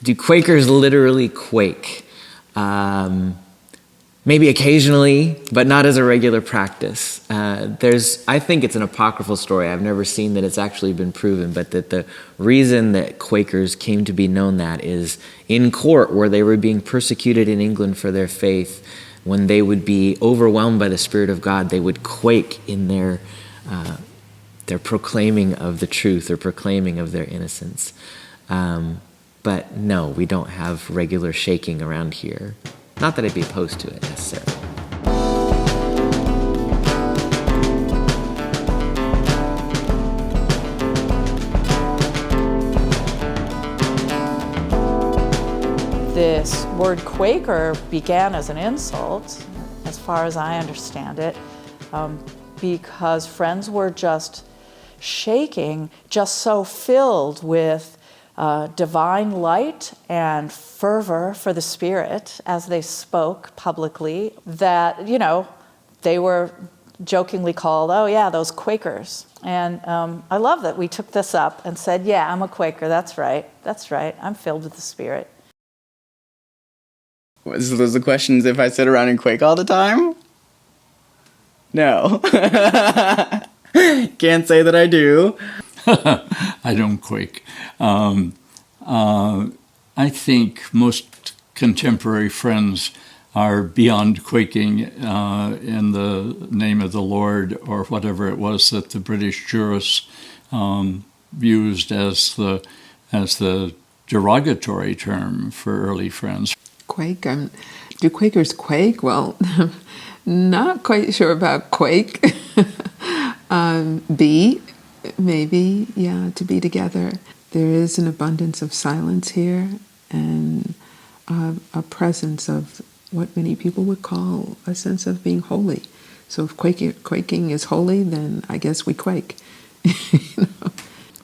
Do Quakers literally quake? Maybe occasionally, but not as a regular practice. I think it's an apocryphal story. I've never seen that it's actually been proven, but that the reason that Quakers came to be known that is in court where they were being persecuted in England for their faith, when they would be overwhelmed by the Spirit of God, they would quake in their proclaiming of the truth or proclaiming of their innocence. But no, we don't have regular shaking around here. Not that I'd be opposed to it necessarily. This word Quaker began as an insult, as far as I understand it, because friends were just shaking, just so filled with divine light and fervor for the Spirit as they spoke publicly that, they were jokingly called, oh yeah, those Quakers. And I love that we took this up and said, yeah, I'm a Quaker, that's right, I'm filled with the Spirit. So those are the questions if I sit around and quake all the time? No. Can't say that I do. I don't quake. I think most contemporary friends are beyond quaking in the name of the Lord or whatever it was that the British jurists used as the derogatory term for early friends. Quake? Do Quakers quake? Well, not quite sure about quake. Maybe, to be together. There is an abundance of silence here and a presence of what many people would call a sense of being holy. So if quaking is holy, then I guess we quake.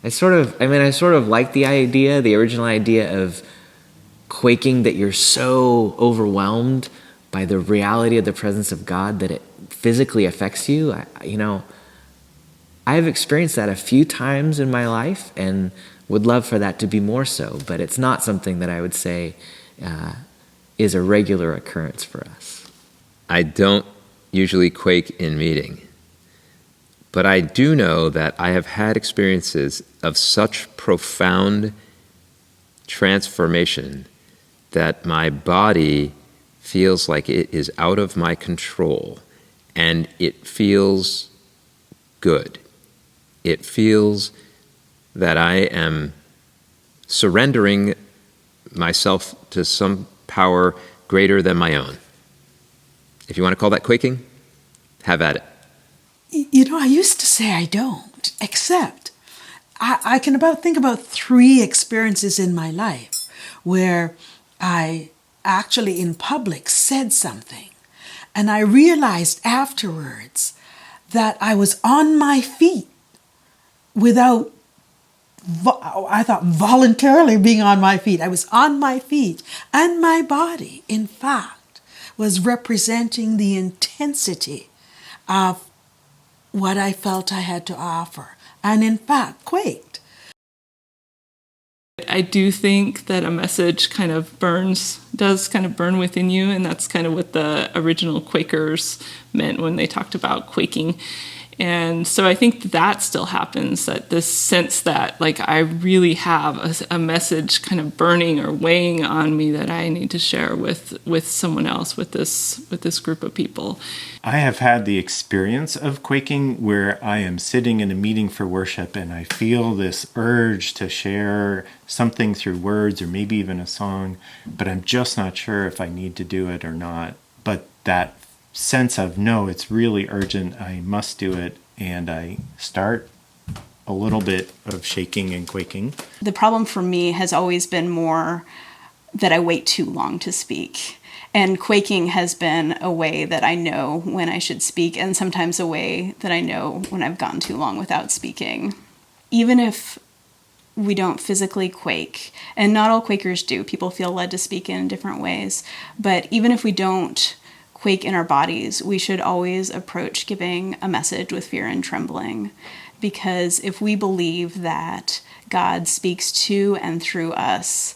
I sort of like the original idea of quaking, that you're so overwhelmed by the reality of the presence of God that it physically affects you. I've experienced that a few times in my life and would love for that to be more so, but it's not something that I would say is a regular occurrence for us. I don't usually quake in meeting, but I do know that I have had experiences of such profound transformation that my body feels like it is out of my control, and it feels good. It feels that I am surrendering myself to some power greater than my own. If you want to call that quaking, have at it. I used to say I don't, except I can think about 3 experiences in my life where I actually in public said something, and I realized afterwards that I was on my feet without, I thought voluntarily being on my feet. I was on my feet, and my body, in fact, was representing the intensity of what I felt I had to offer, and in fact, quaked. I do think that a message does burn within you, and that's kind of what the original Quakers meant when they talked about quaking. And so I think that still happens, that this sense that I really have a message kind of burning or weighing on me that I need to share with someone else, with this group of people. I have had the experience of quaking where I am sitting in a meeting for worship and I feel this urge to share something through words or maybe even a song, but I'm just not sure if I need to do it or not. But that sense of, no, it's really urgent, I must do it, and I start a little bit of shaking and quaking. The problem for me has always been more that I wait too long to speak. And quaking has been a way that I know when I should speak, and sometimes a way that I know when I've gone too long without speaking. Even if we don't physically quake, and not all Quakers do, people feel led to speak in different ways, but even if we don't quake in our bodies, we should always approach giving a message with fear and trembling. Because if we believe that God speaks to and through us,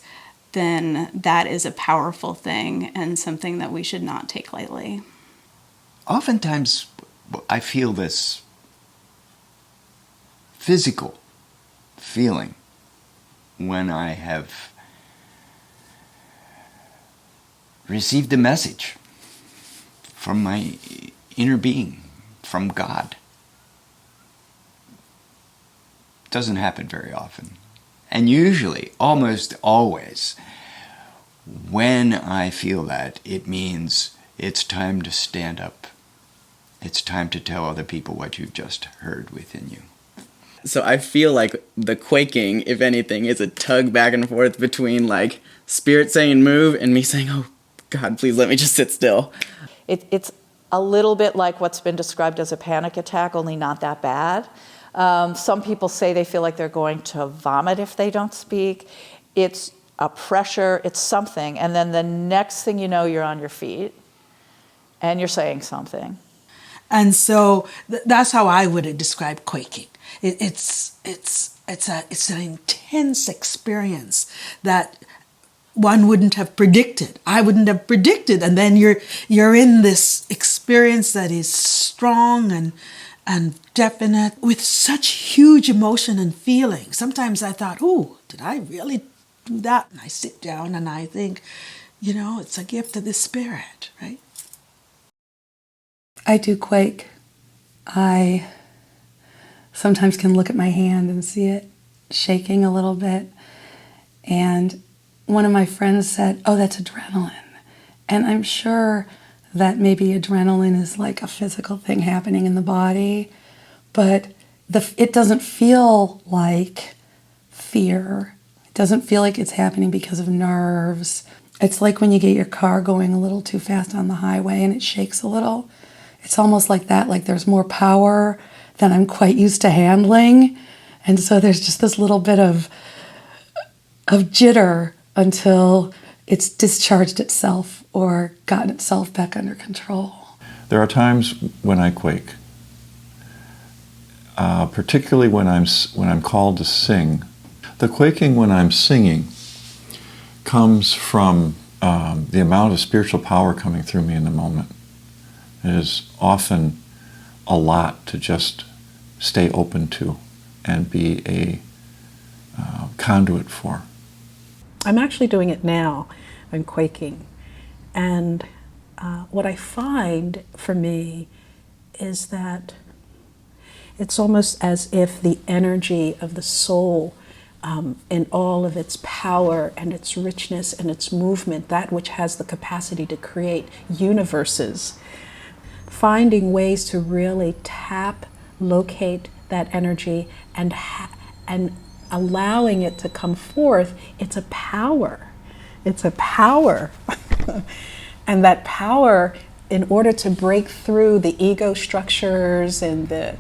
then that is a powerful thing and something that we should not take lightly. Oftentimes, I feel this physical feeling when I have received a message from my inner being, from God. It doesn't happen very often. And usually, almost always, when I feel that, it means it's time to stand up. It's time to tell other people what you've just heard within you. So I feel like the quaking, if anything, is a tug back and forth between like spirit saying move and me saying, oh God, please let me just sit still. It's a little bit like what's been described as a panic attack, only not that bad. Some people say they feel like they're going to vomit if they don't speak. It's a pressure, it's something. And then the next thing you know, you're on your feet and you're saying something. And so that's how I would describe quaking. It's an intense experience that one wouldn't have predicted. I wouldn't have predicted. And then you're in this experience that is strong and definite with such huge emotion and feeling. Sometimes I thought, oh, did I really do that? And I sit down and I think, it's a gift of the Spirit, right? I do quake. I sometimes can look at my hand and see it shaking a little bit. And one of my friends said, oh, that's adrenaline. And I'm sure that maybe adrenaline is like a physical thing happening in the body, but it doesn't feel like fear. It doesn't feel like it's happening because of nerves. It's like when you get your car going a little too fast on the highway and it shakes a little. It's almost like that, like there's more power than I'm quite used to handling. And so there's just this little bit of jitter until it's discharged itself or gotten itself back under control. There are times when I quake, particularly when I'm called to sing. The quaking when I'm singing comes from the amount of spiritual power coming through me in the moment. It is often a lot to just stay open to and be a conduit for. I'm actually doing it now. I'm quaking. And what I find for me is that it's almost as if the energy of the soul in all of its power and its richness and its movement, that which has the capacity to create universes, finding ways to really tap, locate that energy and allowing it to come forth. It's a power. It's a power. And that power, in order to break through the ego structures and the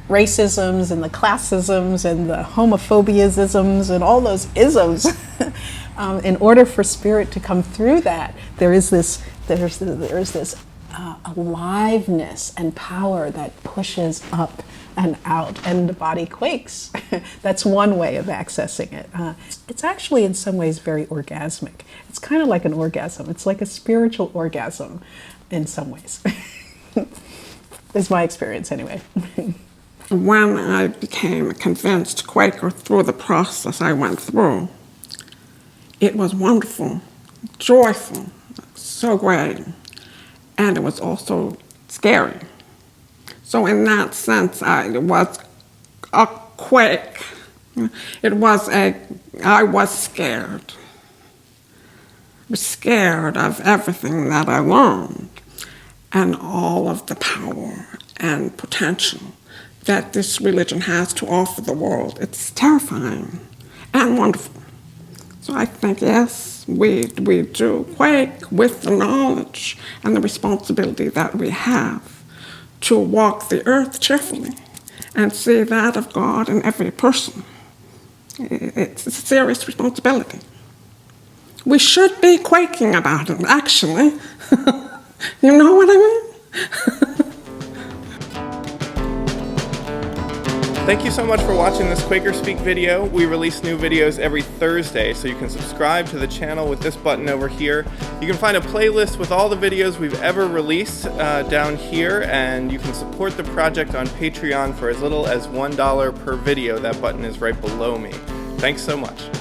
racisms and the classisms and the homophobiaisms and all those isms, in order for spirit to come through that, there's this aliveness and power that pushes up and out, and the body quakes. That's one way of accessing it. It's actually in some ways very orgasmic. It's kind of like an orgasm. It's like a spiritual orgasm in some ways. Is my experience anyway. When I became a convinced Quaker through the process I went through, it was wonderful, joyful, so great, and it was also scary. So in that sense, it was a quake. I was scared. I was scared of everything that I learned and all of the power and potential that this religion has to offer the world. It's terrifying and wonderful. So I think, yes, we do quake with the knowledge and the responsibility that we have to walk the earth cheerfully and see that of God in every person. It's a serious responsibility. We should be quaking about it, actually. You know what I mean? Thank you so much for watching this QuakerSpeak video. We release new videos every Thursday, so you can subscribe to the channel with this button over here. You can find a playlist with all the videos we've ever released down here, and you can support the project on Patreon for as little as $1 per video. That button is right below me. Thanks so much.